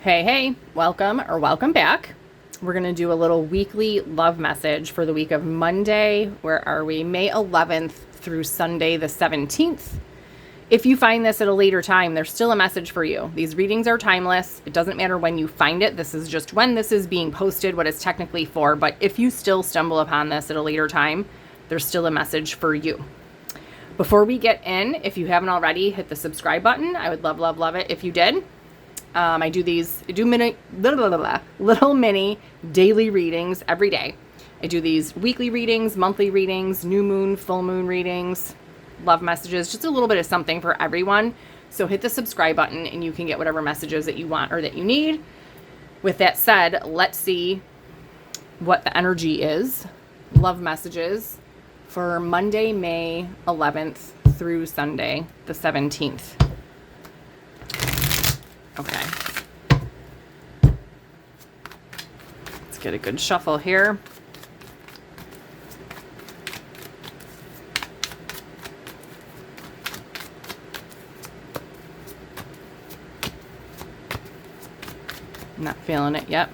Hey, welcome back. We're going to do a little weekly love message for the week of Monday. Where are we? May 11th through Sunday the 17th. If you find this at a later time, there's still a message for you. These readings are timeless. It doesn't matter when you find it. This is just when this is being posted, what it's technically for. But if you still stumble upon this at a later time, there's still a message for you. Before we get in, if you haven't already, hit the subscribe button. I would love it if you did. I do little mini daily readings every day. I do these weekly readings, monthly readings, new moon, full moon readings, love messages, just a little bit of something for everyone. So hit the subscribe button and you can get whatever messages that you want or that you need. With that said, let's see what the energy is. Love messages for Monday, May 11th through Sunday, the 17th. Okay. Let's get a good shuffle here. Not feeling it yet.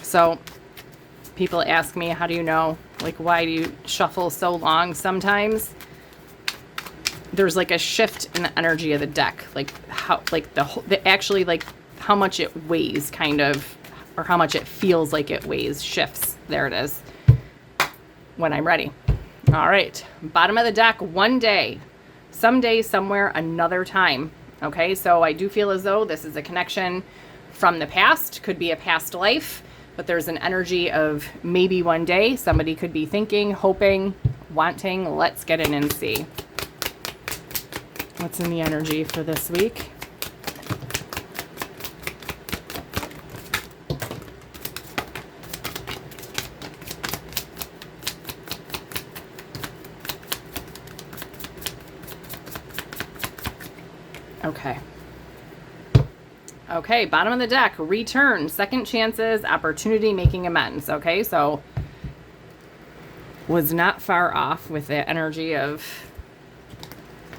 So, people ask me, how do you know? Like, why do you shuffle so long sometimes? There's like a shift in the energy of the deck, like how, like actually like how much it weighs, kind of, or how much it feels like it weighs shifts. There it is. When I'm ready. All right, bottom of the deck. One day, someday, somewhere, another time. Okay, so I do feel as though this is a connection from the past. Could be a past life, but there's an energy of maybe one day. Somebody could be thinking, hoping, wanting. Let's get in and see. What's in the energy for this week? Okay, bottom of the deck, return, second chances, opportunity, making amends. Okay, so was not far off with the energy of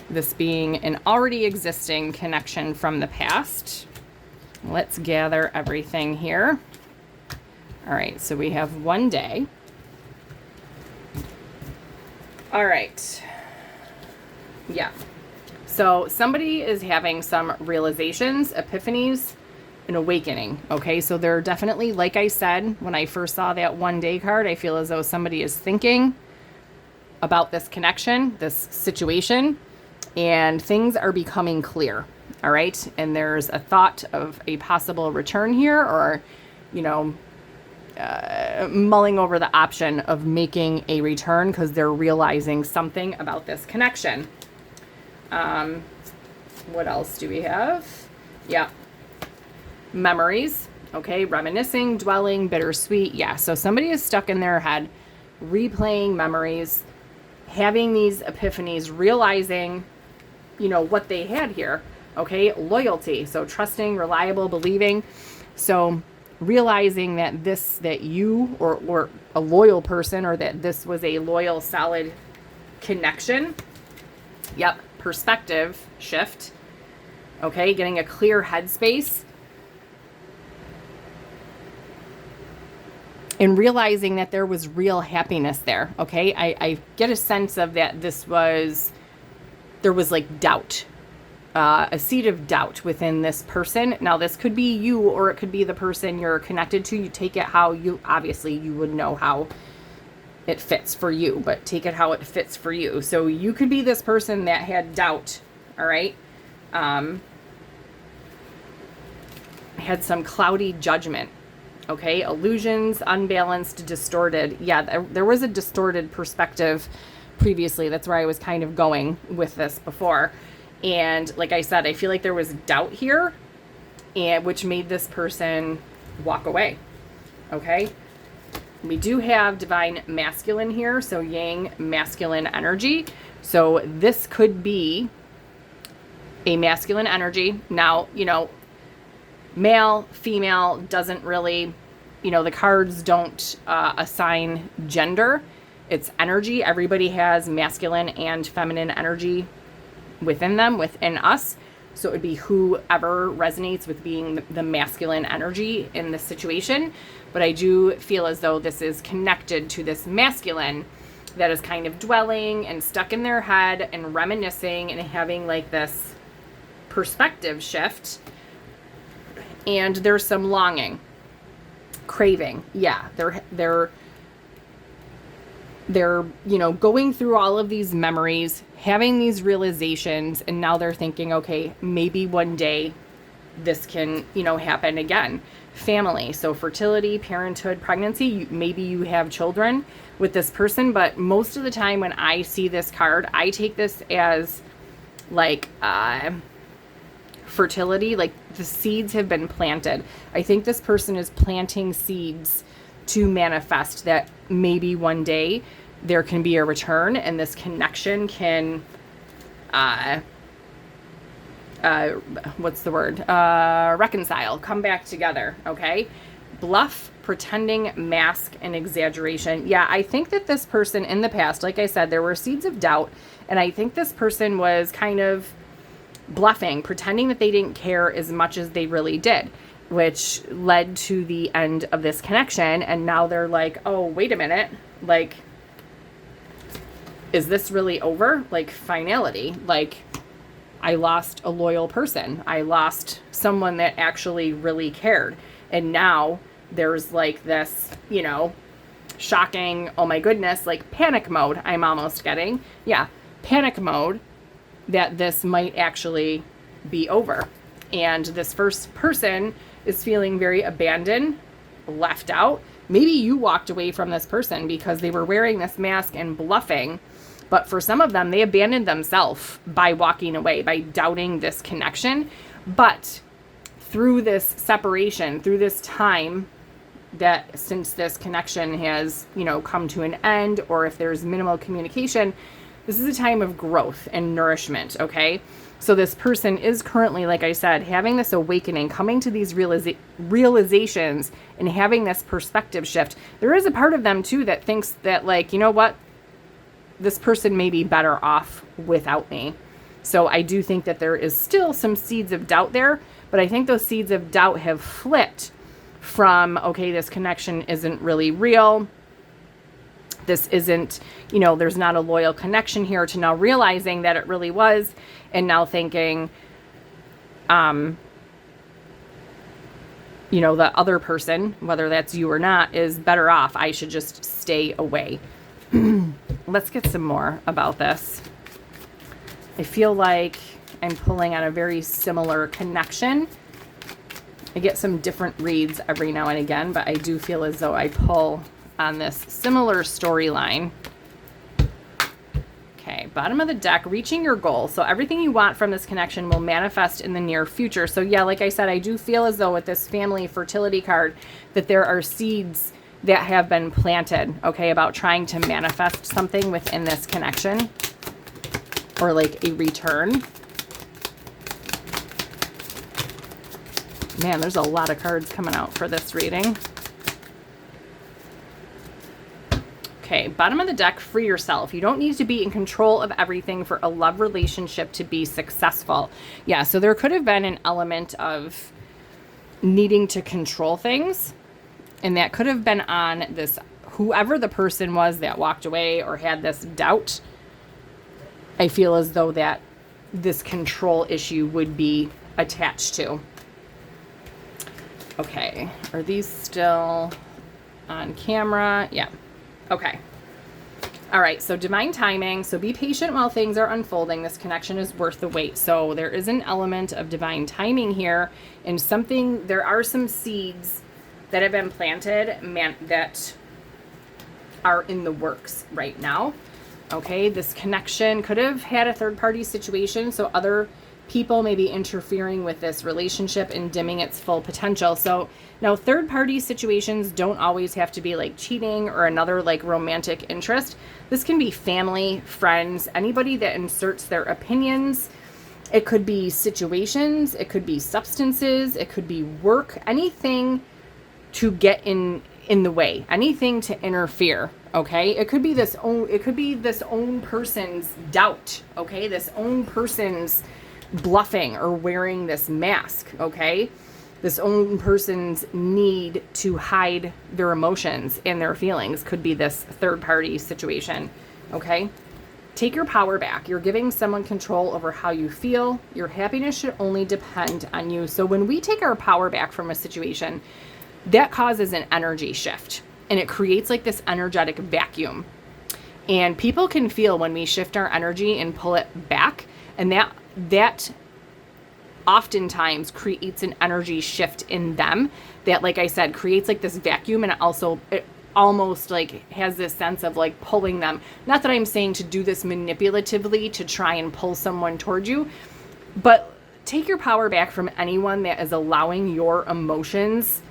this being an already existing connection from the past. Let's gather everything here. All right, so we have one day. All right. Yeah. So somebody is having some realizations, epiphanies, an awakening. Okay, so they're definitely, like I said, when I first saw that one day card, I feel as though somebody is thinking about this connection, this situation, and things are becoming clear. All right. And there's a thought of a possible return here, or, mulling over the option of making a return because they're realizing something about this connection. What else do we have? Yeah. Memories. Okay. Reminiscing, dwelling, bittersweet. Yeah. So somebody is stuck in their head, replaying memories, having these epiphanies, realizing, what they had here. Okay. Loyalty. So trusting, reliable, believing. So realizing that you or a loyal person, or that this was a loyal, solid connection. Yep. Perspective shift. Okay. Getting a clear headspace. And realizing that there was real happiness there. Okay. I get a sense of that there was like doubt, a seed of doubt within this person. Now, this could be you, or it could be the person you're connected to. You take it how you would know how it fits for you, but take it how it fits for you. So you could be this person that had doubt. All right. Had some cloudy judgment. Okay. Illusions, unbalanced, distorted. Yeah. There was a distorted perspective previously. That's where I was kind of going with this before. And like I said, I feel like there was doubt here, and which made this person walk away. Okay. We do have divine masculine here. So yang, masculine energy. So this could be a masculine energy. Now, male, female doesn't really, the cards don't assign gender. It's energy. Everybody has masculine and feminine energy within them, within us. So it would be whoever resonates with being the masculine energy in this situation. But I do feel as though this is connected to this masculine that is kind of dwelling and stuck in their head and reminiscing and having like this perspective shift. And there's some longing, craving. Yeah, they're going through all of these memories, having these realizations, and now they're thinking, okay, maybe one day this can, happen again. Family, so fertility, parenthood, pregnancy, maybe you have children with this person, but most of the time when I see this card, I take this as like fertility, like the seeds have been planted. I think this person is planting seeds to manifest that maybe one day there can be a return and this connection can reconcile, come back together. Okay. Bluff, pretending, mask, and exaggeration. Yeah, I think that this person in the past, like I said, there were seeds of doubt, and I think this person was kind of bluffing, pretending that they didn't care as much as they really did, which led to the end of this connection. And now they're like, oh, wait a minute, like, is this really over? Like, finality, like, I lost a loyal person. I lost someone that actually really cared. And now there's like this, shocking, oh my goodness, like panic mode I'm almost getting. Yeah, panic mode that this might actually be over. And this first person is feeling very abandoned, left out. Maybe you walked away from this person because they were wearing this mask and bluffing. But for some of them, they abandoned themselves by walking away, by doubting this connection. But through this separation, through this time that since this connection has, come to an end, or if there's minimal communication, this is a time of growth and nourishment, okay? So this person is currently, like I said, having this awakening, coming to these realizations and having this perspective shift. There is a part of them, too, that thinks that, like, you know what? This person may be better off without me. So I do think that there is still some seeds of doubt there, but I think those seeds of doubt have flipped from, okay, this connection isn't really real. This isn't, there's not a loyal connection here, to now realizing that it really was, and now thinking, the other person, whether that's you or not, is better off. I should just stay away. Let's get some more about this. I feel like I'm pulling on a very similar connection. I get some different reads every now and again, but I do feel as though I pull on this similar storyline. Okay, bottom of the deck, reaching your goal. So everything you want from this connection will manifest in the near future. So yeah, like I said, I do feel as though with this family fertility card that there are seeds that have been planted, okay, about trying to manifest something within this connection, or like a return. Man, there's a lot of cards coming out for this reading. Okay, bottom of the deck, free yourself. You don't need to be in control of everything for a love relationship to be successful. Yeah, so there could have been an element of needing to control things. And that could have been on this, whoever the person was that walked away or had this doubt. I feel as though that this control issue would be attached to. Okay, are these still on camera? Yeah. Okay. All right, so divine timing. So be patient while things are unfolding. This connection is worth the wait. So there is an element of divine timing here, and there are some seeds that have been planted, that are in the works right now. Okay, this connection could have had a third-party situation, so other people may be interfering with this relationship and dimming its full potential. So now third-party situations don't always have to be like cheating or another like romantic interest. This can be family, friends, anybody that inserts their opinions. It could be situations, it could be substances, it could be work, anything to get in the way, anything to interfere. Okay, it could be this own person's doubt. Okay, this own person's bluffing or wearing this mask, okay? This own person's need to hide their emotions and their feelings could be this third party situation, okay? Take your power back. You're giving someone control over how you feel. Your happiness should only depend on you. So when we take our power back from a situation, that causes an energy shift and it creates like this energetic vacuum. And people can feel when we shift our energy and pull it back, and that oftentimes creates an energy shift in them that, like I said, creates like this vacuum, and it almost like has this sense of like pulling them. Not that I'm saying to do this manipulatively to try and pull someone towards you, but take your power back from anyone that is allowing your emotions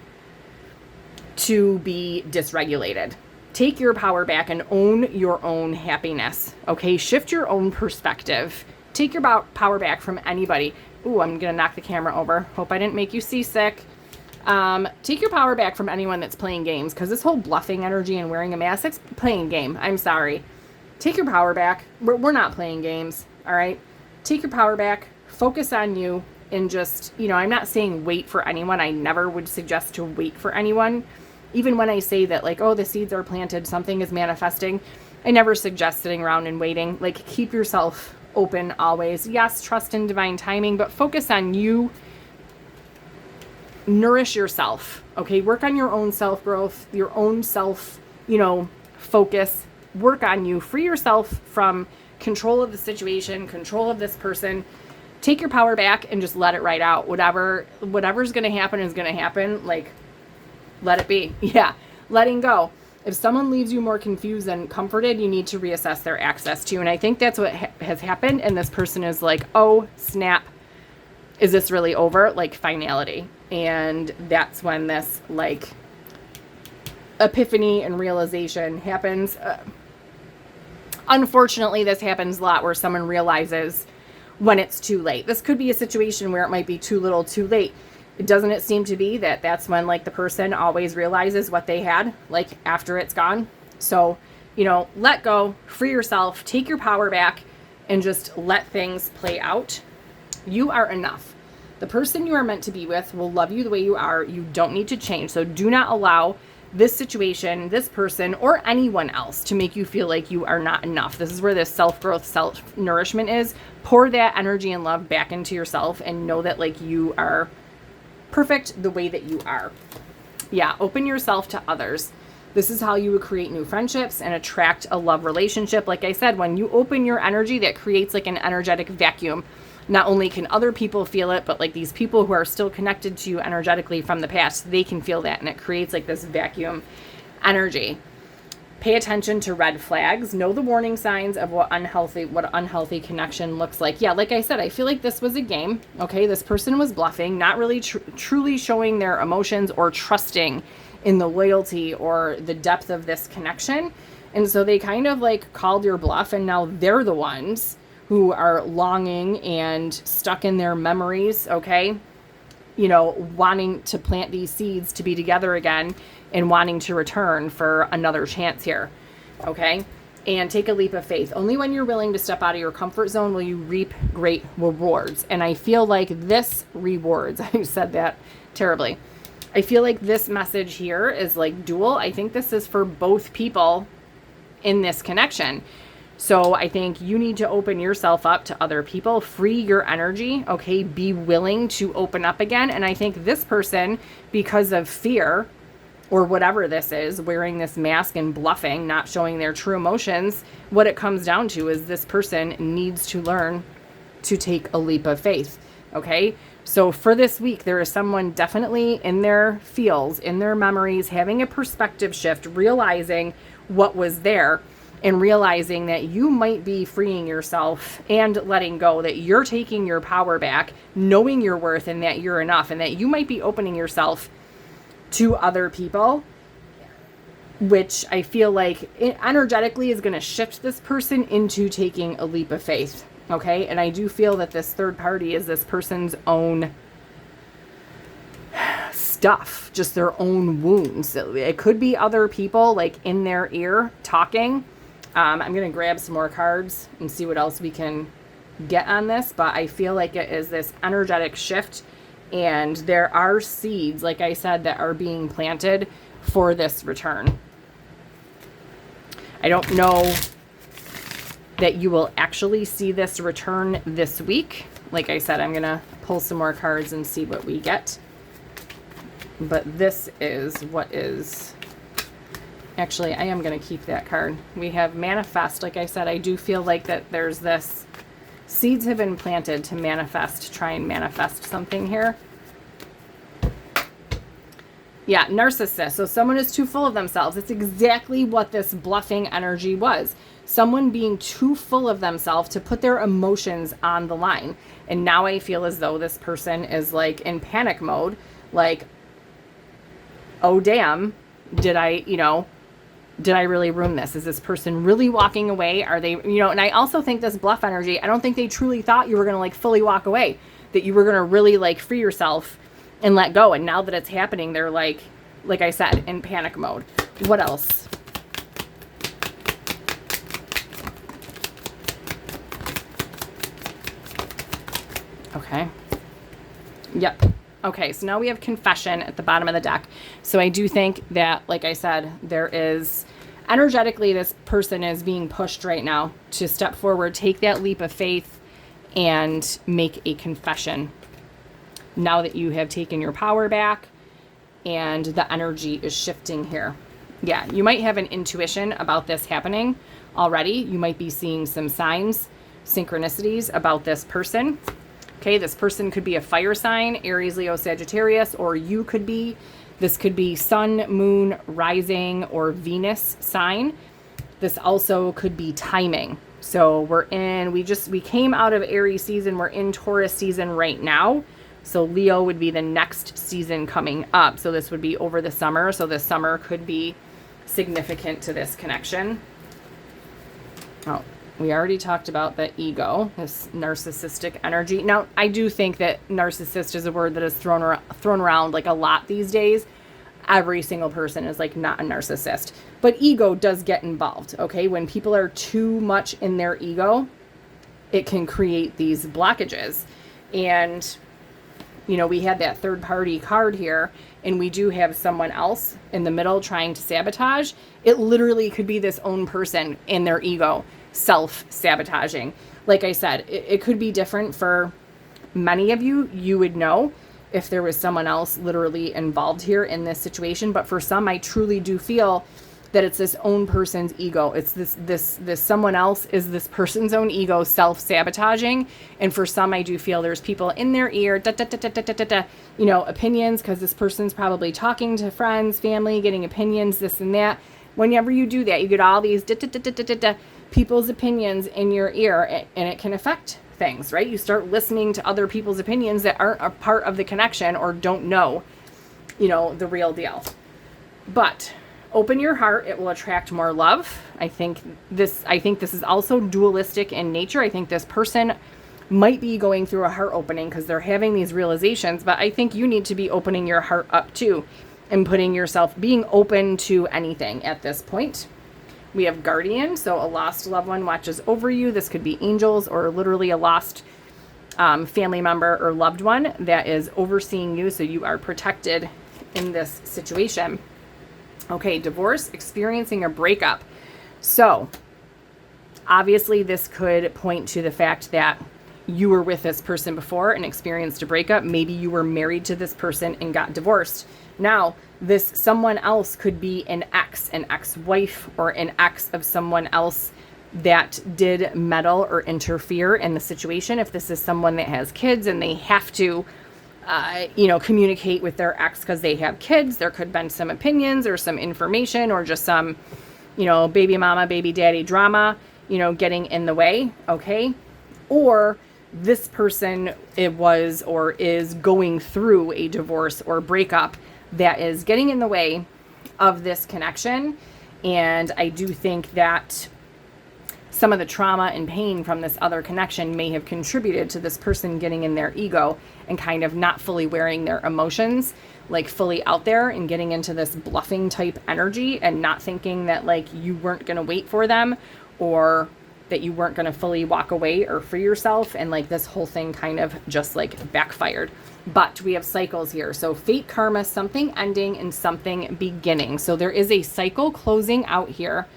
to be dysregulated. Take your power back and own your own happiness, okay? Shift your own perspective. Take your power back from anybody. Ooh, I'm going to knock the camera over. Hope I didn't make you seasick. Take your power back from anyone that's playing games, because this whole bluffing energy and wearing a mask, it's playing a game. I'm sorry. Take your power back. We're not playing games, all right? Take your power back. Focus on you, and just, I'm not saying wait for anyone. I never would suggest to wait for anyone. Even when I say that, like, oh, the seeds are planted, something is manifesting, I never suggest sitting around and waiting. Like, keep yourself open always. Yes, trust in divine timing, but focus on you. Nourish yourself, okay? Work on your own self-growth, your own self, focus. Work on you. Free yourself from control of the situation, control of this person. Take your power back and just let it ride out. Whatever's going to happen is going to happen. Like, let it be. Yeah. Letting go. If someone leaves you more confused than comforted, you need to reassess their access to you. And I think that's what has happened. And this person is like, oh, snap. Is this really over? Like, finality. And that's when this, like, epiphany and realization happens. Unfortunately, this happens a lot where someone realizes when it's too late. This could be a situation where it might be too little, too late. Doesn't it seem to be that's when, like, the person always realizes what they had, like, after it's gone? So, let go, free yourself, take your power back, and just let things play out. You are enough. The person you are meant to be with will love you the way you are. You don't need to change. So do not allow this situation, this person, or anyone else to make you feel like you are not enough. This is where this self-growth, self-nourishment is. Pour that energy and love back into yourself and know that, like, you are perfect the way that you are. Yeah, open yourself to others. This is how you would create new friendships and attract a love relationship. Like I said, when you open your energy, that creates like an energetic vacuum. Not only can other people feel it, but like these people who are still connected to you energetically from the past, they can feel that, and it creates like this vacuum energy. Pay attention to red flags. Know the warning signs of what unhealthy connection looks like. Yeah, like I said, I feel like this was a game. Okay, this person was bluffing, not really truly showing their emotions or trusting in the loyalty or the depth of this connection. And so they kind of like called your bluff, and now they're the ones who are longing and stuck in their memories, okay? Wanting to plant these seeds to be together again and wanting to return for another chance here, okay? And take a leap of faith. Only when you're willing to step out of your comfort zone will you reap great rewards. And I feel like this rewards, I said that terribly. I feel like this message here is like dual. I think this is for both people in this connection. So I think you need to open yourself up to other people, free your energy, okay? Be willing to open up again. And I think this person, because of fear or whatever this is, wearing this mask and bluffing, not showing their true emotions, what it comes down to is this person needs to learn to take a leap of faith, okay? So for this week, there is someone definitely in their feels, in their memories, having a perspective shift, realizing what was there, and realizing that you might be freeing yourself and letting go, that you're taking your power back, knowing your worth and that you're enough, and that you might be opening yourself to other people, which I feel like energetically is going to shift this person into taking a leap of faith, okay? And I do feel that this third party is this person's own stuff, just their own wounds. It could be other people like in their ear talking. I'm going to grab some more cards and see what else we can get on this, but I feel like it is this energetic shift, and there are seeds, like I said, that are being planted for this return. I don't know that you will actually see this return this week. Like I said, I'm going to pull some more cards and see what we get. But this is what is... Actually, I am going to keep that card. We have manifest. Like I said, I do feel like that there's this... Seeds have been planted to manifest, try and manifest something here. Yeah, narcissist. So someone is too full of themselves. It's exactly what this bluffing energy was. Someone being too full of themselves to put their emotions on the line. And now I feel as though this person is like in panic mode. Like, oh damn, did I really ruin this? Is this person really walking away? Are they, and I also think this bluff energy, I don't think they truly thought you were going to like fully walk away, that you were going to really like free yourself and let go. And now that it's happening, they're like I said, in panic mode. What else? Okay. Yep. Okay, so now we have confession at the bottom of the deck. So I do think that, like I said, there is energetically this person is being pushed right now to step forward, take that leap of faith, and make a confession. Now that you have taken your power back and the energy is shifting here. Yeah, you might have an intuition about this happening already. You might be seeing some signs, synchronicities about this person. Okay, this person could be a fire sign, Aries, Leo, Sagittarius, or you could be. This could be sun, moon, rising, or Venus sign. This also could be timing. So we came out of Aries season. We're in Taurus season right now. So Leo would be the next season coming up. So this would be over the summer. So the summer could be significant to this connection. Oh, we already talked about the ego, this narcissistic energy. Now, I do think that narcissist is a word that is thrown around like a lot these days. Every single person is like not a narcissist. But ego does get involved, okay? When people are too much in their ego, it can create these blockages. And, we had that third party card here, and we do have someone else in the middle trying to sabotage. It literally could be this own person in their ego self-sabotaging. Like I said, it could be different for many of you. You would know if there was someone else literally involved here in this situation. But for some, I truly do feel that it's this own person's ego. It's this someone else is this person's own ego self-sabotaging. And for some, I do feel there's people in their ear, opinions, because this person's probably talking to friends, family, getting opinions, this and that. Whenever you do that, you get all these people's opinions in your ear, and it can affect things, right? You start listening to other people's opinions that aren't a part of the connection or don't know, the real deal. But open your heart, it will attract more love. I think this is also dualistic in nature. I think this person might be going through a heart opening because they're having these realizations, but I think you need to be opening your heart up too and being open to anything at this point. We have guardian, so a lost loved one watches over you. This could be angels or literally a lost family member or loved one that is overseeing you, so you are protected in this situation. Okay, divorce, experiencing a breakup. So obviously this could point to the fact that you were with this person before and experienced a breakup. Maybe you were married to this person and got divorced. Now, this someone else could be an ex-wife, or an ex of someone else that did meddle or interfere in the situation. If this is someone that has kids and they have to, communicate with their ex because they have kids, there could have been some opinions or some information or just some, baby mama, baby daddy drama, getting in the way, okay? Or this person is going through a divorce or breakup that is getting in the way of this connection. And I do think that some of the trauma and pain from this other connection may have contributed to this person getting in their ego and kind of not fully wearing their emotions like fully out there and getting into this bluffing type energy and not thinking that like you weren't going to wait for them, or that you weren't going to fully walk away or free yourself. And like this whole thing kind of just like backfired. But we have cycles here. So fate, karma, something ending and something beginning. So there is a cycle closing out here.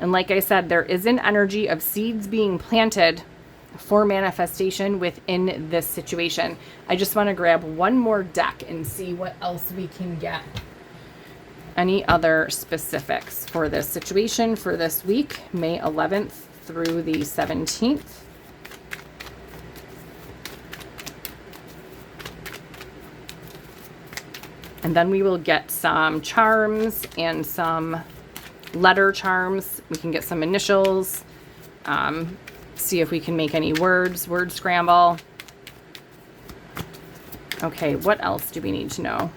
And like I said, there is an energy of seeds being planted for manifestation within this situation. I just want to grab one more deck and see what else we can get. Any other specifics for this situation for this week, May 11th through the 17th. And then we will get some charms and some letter charms. We can get some initials. See if we can make any words, word scramble. Okay, what else do we need to know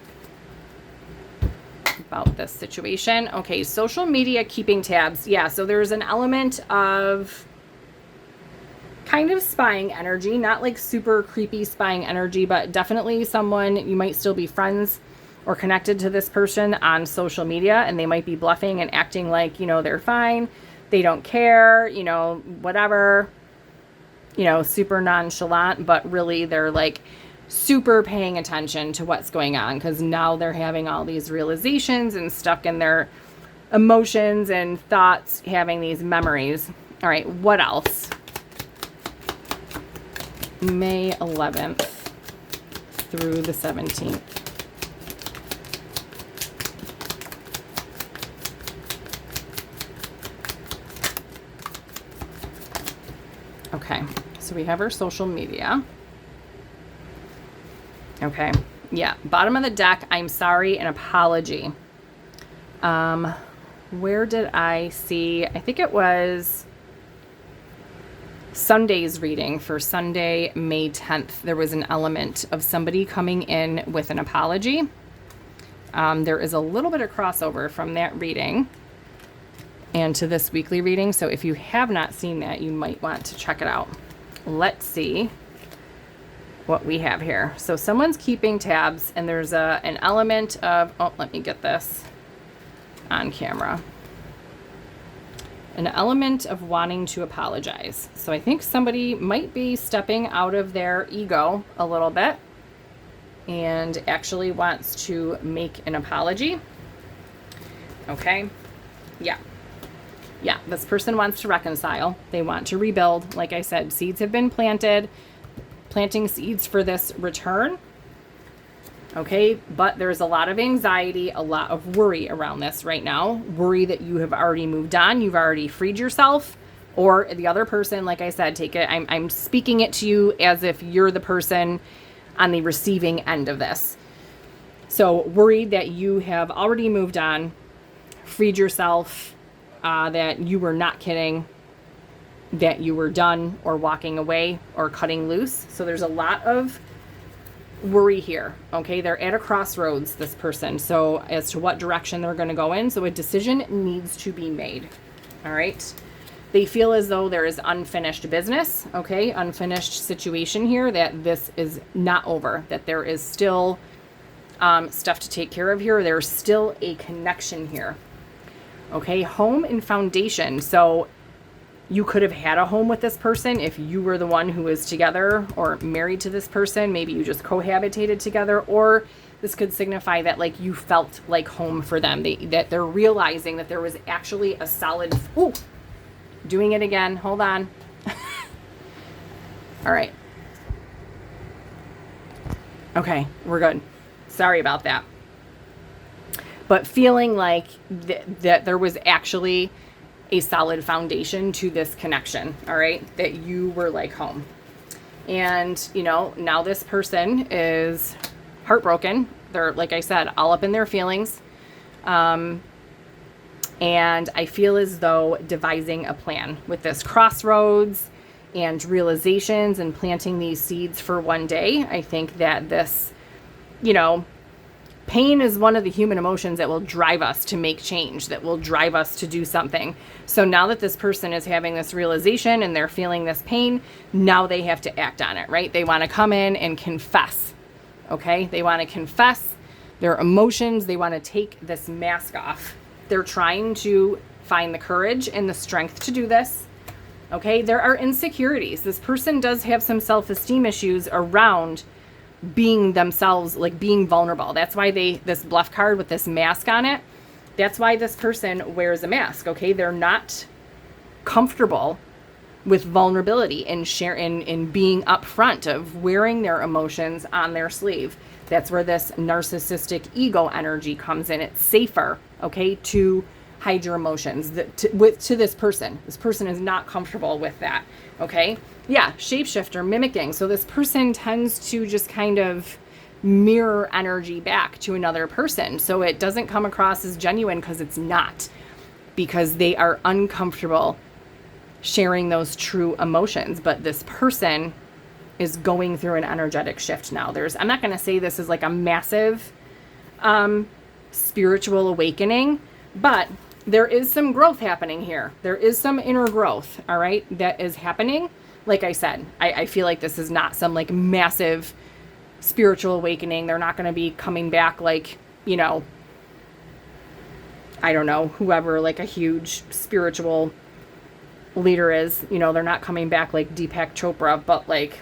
about this situation? Okay, social media, keeping tabs. Yeah, so there's an element of kind of spying energy, not like super creepy spying energy, but definitely someone, you might still be friends or connected to this person on social media, and they might be bluffing and acting like, you know, they're fine, they don't care, you know, whatever, you know, super nonchalant, but really they're like super paying attention to what's going on, because now they're having all these realizations and stuck in their emotions and thoughts, having these memories. All right, what else? May 11th through the 17th. Okay, so we have our social media. Okay, yeah, bottom of the deck, I'm sorry, an apology. Where did I see? I think it was Sunday's reading for Sunday, May 10th. There was an element of somebody coming in with an apology. There is a little bit of crossover from that reading and to this weekly reading. So if you have not seen that, you might want to check it out. Let's see what we have here. So someone's keeping tabs, and there's an element of, oh, let me get this on camera. An element of wanting to apologize. So I think somebody might be stepping out of their ego a little bit and actually wants to make an apology. Okay. Yeah. Yeah, this person wants to reconcile. They want to rebuild. Like I said, seeds have been planted, planting seeds for this return. Okay, but there's a lot of anxiety, a lot of worry around this right now. Worry that you have already moved on, you've already freed yourself, or the other person, like I said, take it. I'm speaking it to you as if you're the person on the receiving end of this. So worried that you have already moved on, freed yourself, that you were not kidding, that you were done or walking away or cutting loose. So there's a lot of worry here. Okay, they're at a crossroads, this person, so as to what direction they're going to go in. So a decision needs to be made. All right, they feel as though there is unfinished business. Okay, unfinished situation here, that this is not over, that there is still stuff to take care of here. There's still a connection here. Okay, home and foundation. So you could have had a home with this person if you were the one who was together or married to this person. Maybe you just cohabitated together, or this could signify that like you felt like home for them. That they're realizing that there was actually a solid, ooh, doing it again. Hold on. All right. Okay, we're good. Sorry about that. But feeling like that there was actually a solid foundation to this connection, all right? That you were like home. And, you know, now this person is heartbroken. They're, like I said, all up in their feelings. And I feel as though devising a plan with this crossroads and realizations and planting these seeds for one day. I think that this, you know, pain is one of the human emotions that will drive us to make change, that will drive us to do something. So now that this person is having this realization and they're feeling this pain, now they have to act on it, right? They want to come in and confess, okay? They want to confess their emotions. They want to take this mask off. They're trying to find the courage and the strength to do this, Okay, there are insecurities. This person does have some self-esteem issues around being themselves, like being vulnerable. That's why this bluff card with this mask on it, that's why this person wears a mask. Okay, they're not comfortable with vulnerability and in being upfront of wearing their emotions on their sleeve. That's where this narcissistic ego energy comes in. It's safer, okay, to hide your emotions to this person. This person is not comfortable with that, okay? Yeah, shapeshifter, mimicking. So this person tends to just kind of mirror energy back to another person. So it doesn't come across as genuine because it's not, because they are uncomfortable sharing those true emotions. But this person is going through an energetic shift now. I'm not going to say this is like a massive spiritual awakening, but there is some growth happening here. There is some inner growth, all right, that is happening. Like I said, I feel like this is not some like massive spiritual awakening. They're not going to be coming back like, you know, I don't know, whoever like a huge spiritual leader is, you know, they're not coming back like Deepak Chopra, but like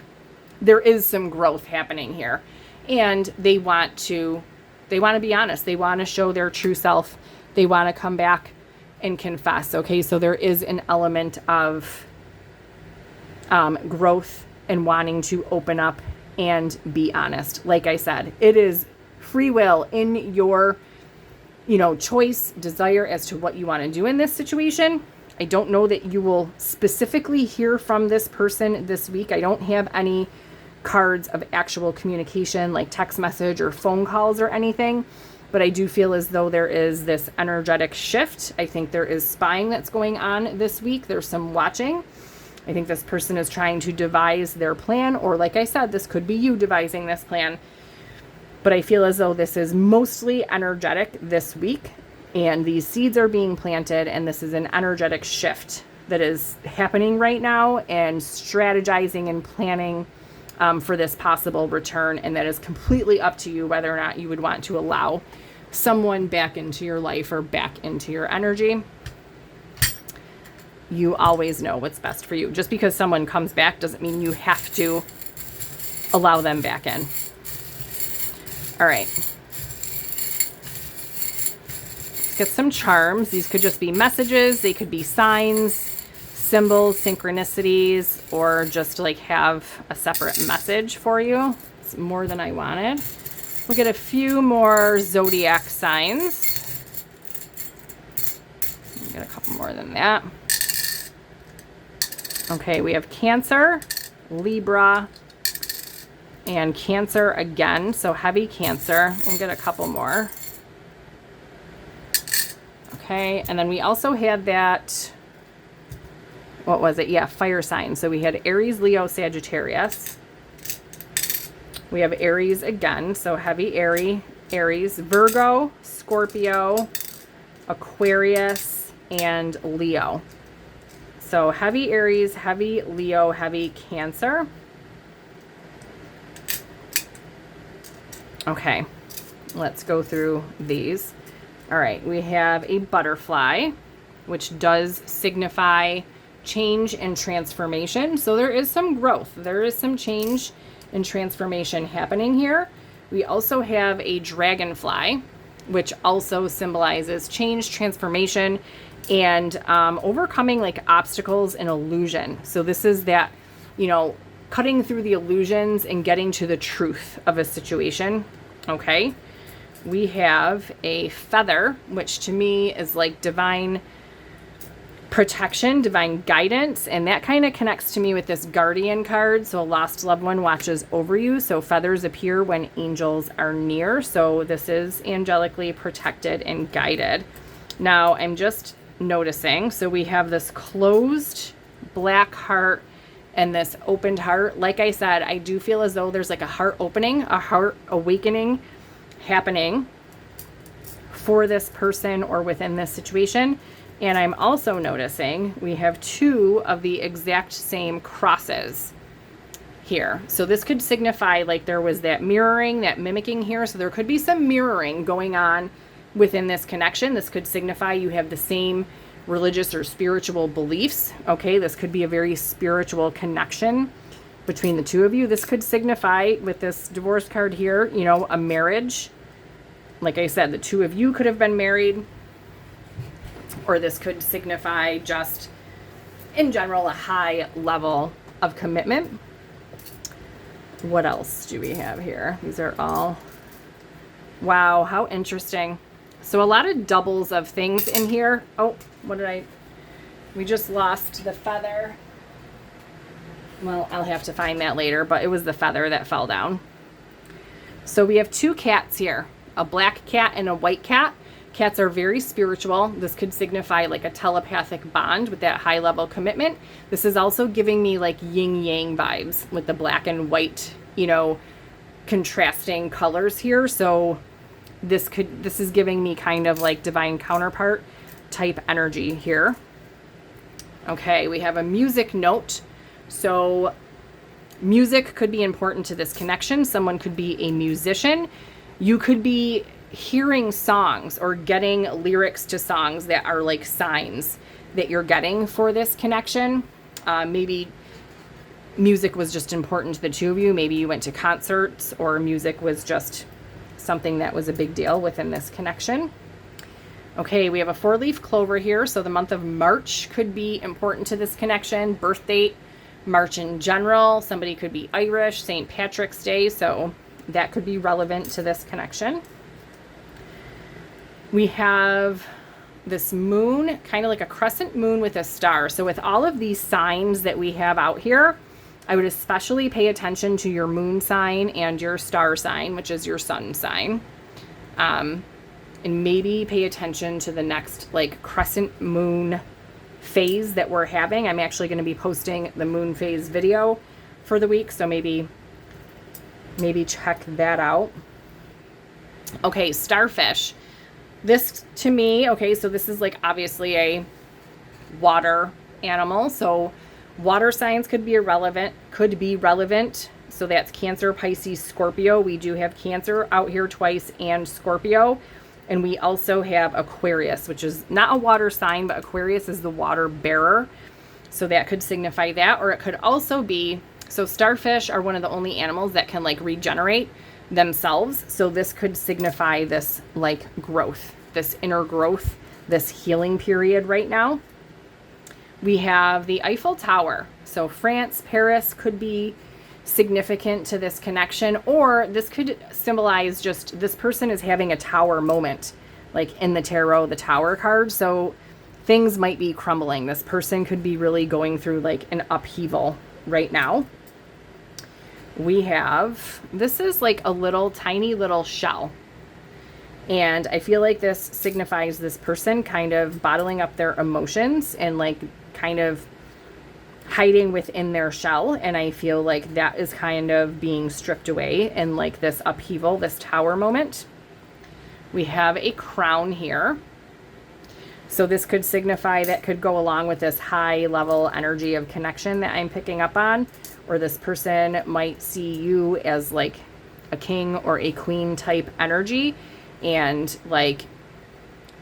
there is some growth happening here. And they want to be honest. They want to show their true self. They want to come back and confess. Okay, so there is an element of growth and wanting to open up and be honest. Like I said, it is free will in your, you know, choice, desire as to what you want to do in this situation. I don't know that you will specifically hear from this person this week. I don't have any cards of actual communication like text message or phone calls or anything, but I do feel as though there is this energetic shift. I think there is spying that's going on this week. There's some watching. I think this person is trying to devise their plan, or like I said, this could be you devising this plan. But I feel as though this is mostly energetic this week, and these seeds are being planted, and this is an energetic shift that is happening right now, and strategizing and planning for this possible return. And that is completely up to you whether or not you would want to allow someone back into your life or back into your energy. You always know what's best for you. Just because someone comes back doesn't mean you have to allow them back in. All right. Let's get some charms. These could just be messages. They could be signs, symbols, synchronicities, or just like have a separate message for you. It's more than I wanted. We'll get a few more zodiac signs. Get a couple more than that. Okay, we have Cancer, Libra, and Cancer again. So heavy Cancer. We'll get a couple more. Okay, and then we also had that, what was it? Yeah, fire sign. So we had Aries, Leo, Sagittarius. We have Aries again. So heavy Aries, Virgo, Scorpio, Aquarius, and Leo. So heavy Aries, heavy Leo, heavy Cancer. Okay, let's go through these. All right, we have a butterfly, which does signify change and transformation. So there is some growth. There is some change and transformation happening here. We also have a dragonfly, which also symbolizes change, transformation, and overcoming like obstacles and illusion. So this is that, you know, cutting through the illusions and getting to the truth of a situation. Okay. We have a feather, which to me is like divine protection, divine guidance. And that kind of connects to me with this guardian card. So a lost loved one watches over you. So feathers appear when angels are near. So this is angelically protected and guided. Now I'm just noticing, so we have this closed black heart and this opened heart. Like I said, I do feel as though there's like a heart opening, a heart awakening happening for this person or within this situation. And I'm also noticing we have two of the exact same crosses here. So this could signify like there was that mirroring, that mimicking here. So there could be some mirroring going on within this connection. This could signify you have the same religious or spiritual beliefs. Okay, this could be a very spiritual connection between the two of you. This could signify, with this divorce card here, you know, a marriage. Like I said, the two of you could have been married, or this could signify just, in general, a high level of commitment. What else do we have here? These are all, wow, how interesting. So a lot of doubles of things in here. Oh, we just lost the feather. Well, I'll have to find that later, but it was the feather that fell down. So we have two cats here, a black cat and a white cat. Cats are very spiritual. This could signify like a telepathic bond with that high level commitment. This is also giving me like yin yang vibes with the black and white, you know, contrasting colors here. So this is giving me kind of like divine counterpart type energy here. Okay, we have a music note. So music could be important to this connection. Someone could be a musician. You could be hearing songs or getting lyrics to songs that are like signs that you're getting for this connection. Maybe music was just important to the two of you. Maybe you went to concerts, or music was just something that was a big deal within this connection. Okay, we have a 4-leaf clover here. So the month of March could be important to this connection. Birth date, March in general. Somebody could be Irish, St. Patrick's Day. So that could be relevant to this connection. We have this moon, kind of like a crescent moon with a star. So with all of these signs that we have out here, I would especially pay attention to your moon sign and your star sign, which is your sun sign. And maybe pay attention to the next like crescent moon phase that we're having. I'm actually going to be posting the moon phase video for the week, so maybe check that out. Okay, starfish. This to me, okay, so this is like obviously a water animal. So water signs could be relevant. So that's Cancer, Pisces, Scorpio. We do have Cancer out here twice and Scorpio. And we also have Aquarius, which is not a water sign, but Aquarius is the water bearer. So that could signify that. Or it could also be, so starfish are one of the only animals that can like regenerate themselves. So this could signify this like growth, this inner growth, this healing period right now. We have the Eiffel Tower. So France, Paris could be significant to this connection, or this could symbolize just this person is having a tower moment, like in the tarot, the Tower card. So things might be crumbling. This person could be really going through like an upheaval right now. We have, this is like a little tiny little shell. And I feel like this signifies this person kind of bottling up their emotions and like kind of hiding within their shell. And I feel like that is kind of being stripped away in like this upheaval, this tower moment. We have a crown here. So this could signify, that could go along with this high level energy of connection that I'm picking up on, or this person might see you as like a king or a queen type energy, and like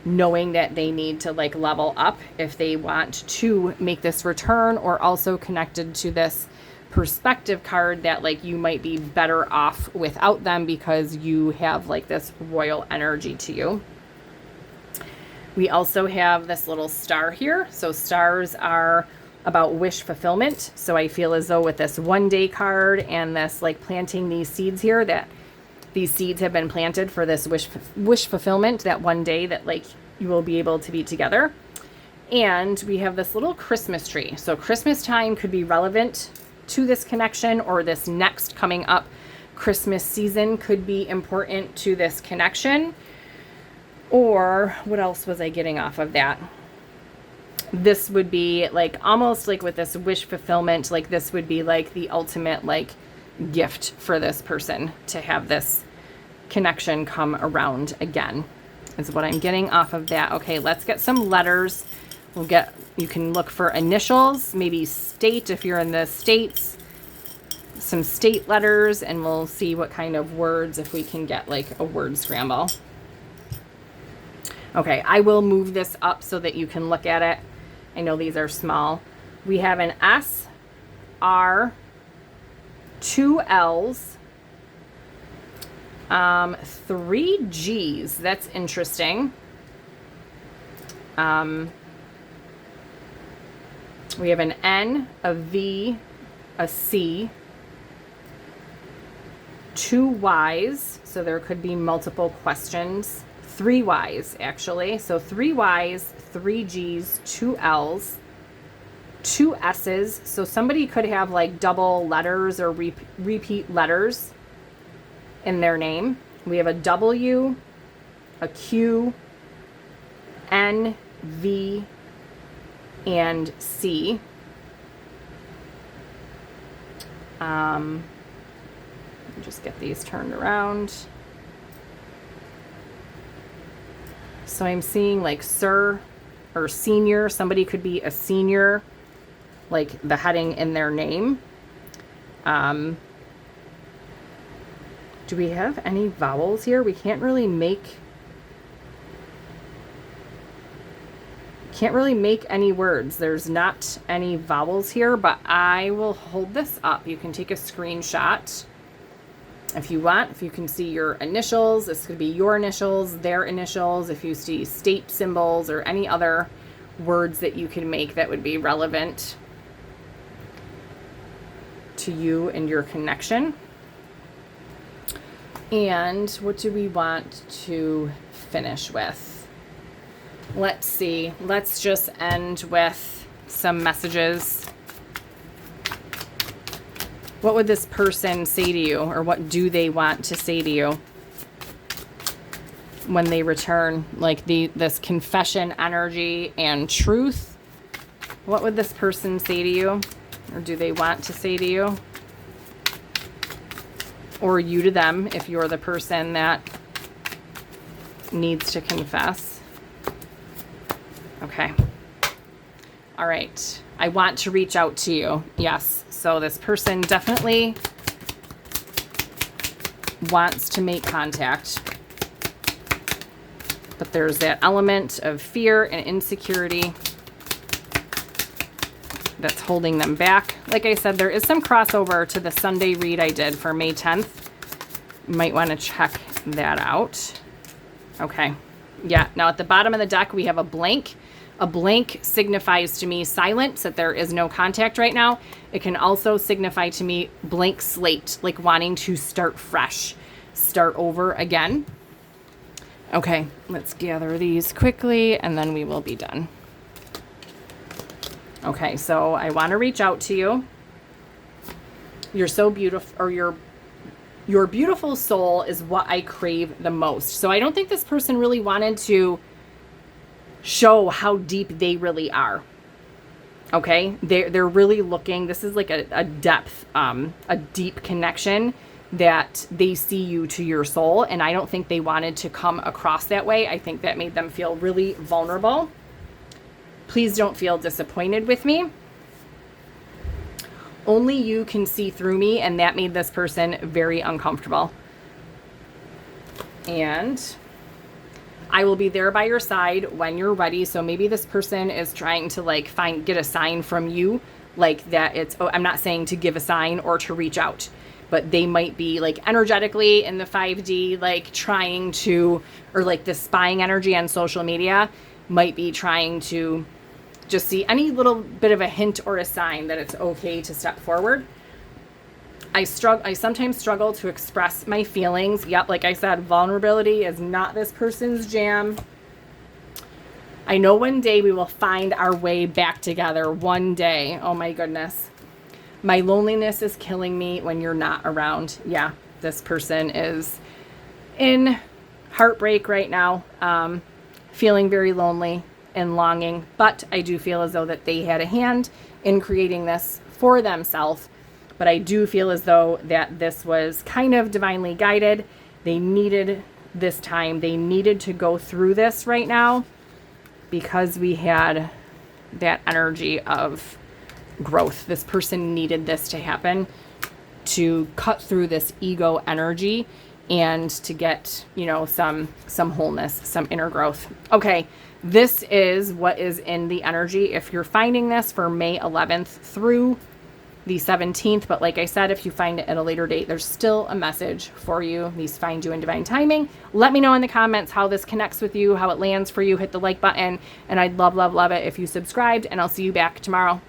knowing that they need to like level up if they want to make this return, or also connected to this perspective card that like you might be better off without them because you have like this royal energy to you. We also have this little star here. So stars are about wish fulfillment. So I feel as though with this 1-day card and this like planting these seeds here, that these seeds have been planted for this wish fulfillment, that one day that like you will be able to be together. And we have this little Christmas tree. So Christmas time could be relevant to this connection, or this next coming up Christmas season could be important to this connection. Or what else was I getting off of that? This would be like almost like with this wish fulfillment, like this would be like the ultimate like gift for this person to have this connection come around again, is what I'm getting off of that. Okay, let's get some letters. You can look for initials, maybe state if you're in the States, some state letters, and we'll see what kind of words, if we can get like a word scramble. Okay, I will move this up so that you can look at it. I know these are small. We have an S, R, 2 L's, 3 G's. That's interesting. We have an N, a V, a C, 2 Y's, so there could be multiple questions. 3 Y's actually. So 3 Y's, 3 G's, 2 L's, 2 S's. So somebody could have like double letters or repeat letters in their name. We have a W, a Q, N, V, and C. Just get these turned around. So I'm seeing like sir or senior. Somebody could be a senior, like the heading in their name. Do we have any vowels here? We can't really make any words. There's not any vowels here, but I will hold this up. You can take a screenshot if you want. If you can see your initials, this could be your initials, their initials. If you see state symbols or any other words that you can make that would be relevant to you and your connection. And what do we want to finish with? Let's see. Let's just end with some messages. What would this person say to you, or what do they want to say to you when they return? Like this confession energy and truth. What would this person say to you, or do they want to say to you? Or you to them, if you're the person that needs to confess. Okay. All right. I want to reach out to you. Yes. So this person definitely wants to make contact. But there's that element of fear and insecurity that's holding them back. Like I said, there is some crossover to the Sunday read I did for May 10th. You might want to check that out. Okay. Yeah. Now at the bottom of the deck, we have a blank. A blank signifies to me silence, that there is no contact right now. It can also signify to me blank slate, like wanting to start fresh, start over again. Okay, let's gather these quickly and then we will be done. Okay, so I want to reach out to you. You're so beautiful, or your beautiful soul is what I crave the most. So I don't think this person really wanted to show how deep they really are. Okay, they're really looking. This is like a depth, a deep connection that they see you to your soul, and I don't think they wanted to come across that way. I think that made them feel really vulnerable. Please don't feel disappointed with me. Only you can see through me, and that made this person very uncomfortable. And I will be there by your side when you're ready. So maybe this person is trying to like get a sign from you, like that it's, I'm not saying to give a sign or to reach out, but they might be like energetically in the 5D, like trying to, or like the spying energy on social media might be trying to just see any little bit of a hint or a sign that it's okay to step forward. I sometimes struggle to express my feelings. Yep, like I said, vulnerability is not this person's jam. I know one day we will find our way back together. One day. Oh my goodness. My loneliness is killing me when you're not around. Yeah, this person is in heartbreak right now, feeling very lonely and longing. But I do feel as though that they had a hand in creating this for themselves. But I do feel as though that this was kind of divinely guided. They needed this time. They needed to go through this right now because we had that energy of growth. This person needed this to happen to cut through this ego energy and to get, you know, some wholeness, some inner growth. Okay, this is what is in the energy if you're finding this for May 11th through the 17th. But like I said, if you find it at a later date, there's still a message for you. These find you in divine timing. Let me know in the comments how this connects with you, how it lands for you. Hit the like button, and I'd love, love, love it if you subscribed, and I'll see you back tomorrow.